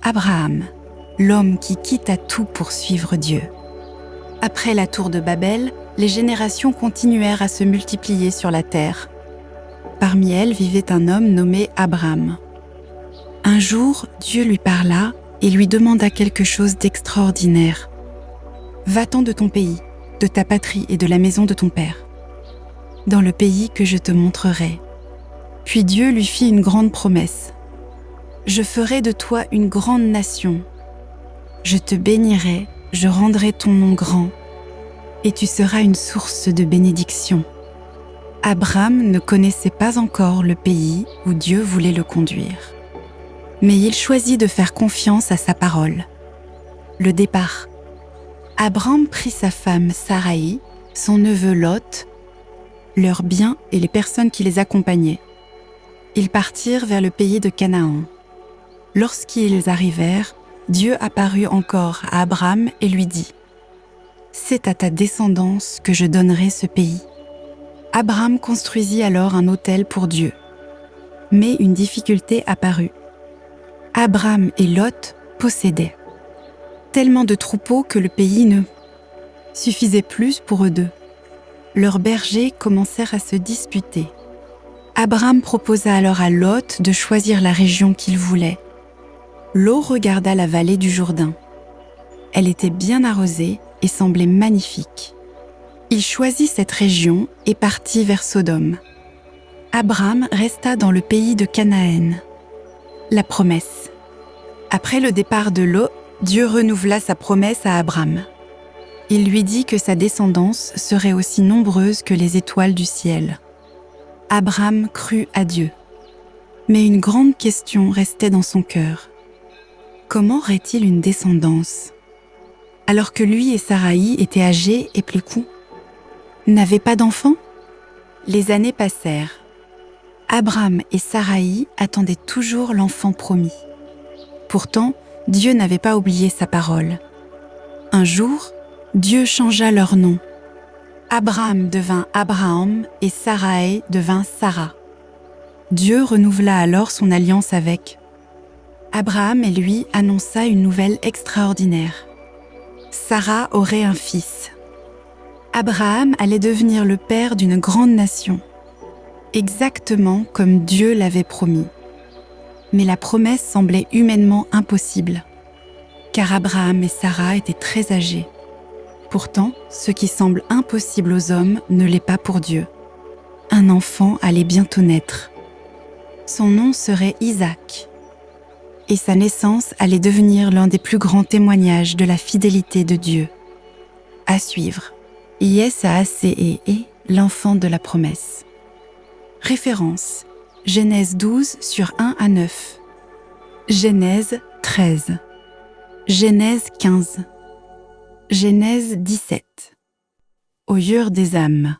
Abraham, l'homme qui quitta tout pour suivre Dieu. Après la tour de Babel, les générations continuèrent à se multiplier sur la terre. Parmi elles vivait un homme nommé Abram. Un jour, Dieu lui parla et lui demanda quelque chose d'extraordinaire. « Va-t'en de ton pays, de ta patrie et de la maison de ton père, dans le pays que je te montrerai. » Puis Dieu lui fit une grande promesse. « Je ferai de toi une grande nation. Je te bénirai, je rendrai ton nom grand, et tu seras une source de bénédiction. » Abram ne connaissait pas encore le pays où Dieu voulait le conduire. Mais il choisit de faire confiance à sa parole. Le départ. Abram prit sa femme Saraï, son neveu Lot, leurs biens et les personnes qui les accompagnaient. Ils partirent vers le pays de Canaan. Lorsqu'ils arrivèrent, Dieu apparut encore à Abram et lui dit : « C'est à ta descendance que je donnerai ce pays. » Abram construisit alors un autel pour Dieu. Mais une difficulté apparut. Abram et Lot possédaient tellement de troupeaux que le pays ne suffisait plus pour eux deux. Leurs bergers commencèrent à se disputer. Abram proposa alors à Lot de choisir la région qu'il voulait. Lot regarda la vallée du Jourdain. Elle était bien arrosée et semblait magnifique. Il choisit cette région et partit vers Sodome. Abram resta dans le pays de Canaan. La promesse. Après le départ de Lot, Dieu renouvela sa promesse à Abram. Il lui dit que sa descendance serait aussi nombreuse que les étoiles du ciel. Abram crut à Dieu. Mais une grande question restait dans son cœur. Comment aurait-il une descendance, alors que lui et Saraï étaient âgés et plécous, n'avaient pas d'enfants? Les années passèrent. Abram et Saraï attendaient toujours l'enfant promis. Pourtant, Dieu n'avait pas oublié sa parole. Un jour, Dieu changea leur nom. Abram devint Abraham et Saraï devint Sarah. Dieu renouvela alors son alliance avec. Abraham et lui annonça une nouvelle extraordinaire. Sarah aurait un fils. Abraham allait devenir le père d'une grande nation, exactement comme Dieu l'avait promis. Mais la promesse semblait humainement impossible, car Abraham et Sarah étaient très âgés. Pourtant, ce qui semble impossible aux hommes ne l'est pas pour Dieu. Un enfant allait bientôt naître. Son nom serait Isaac. Et sa naissance allait devenir l'un des plus grands témoignages de la fidélité de Dieu. À suivre. Isaac, l'enfant de la promesse. Référence. Genèse 12 sur 1 à 9. Genèse 13. Genèse 15. Genèse 17. Au Ur des âmes.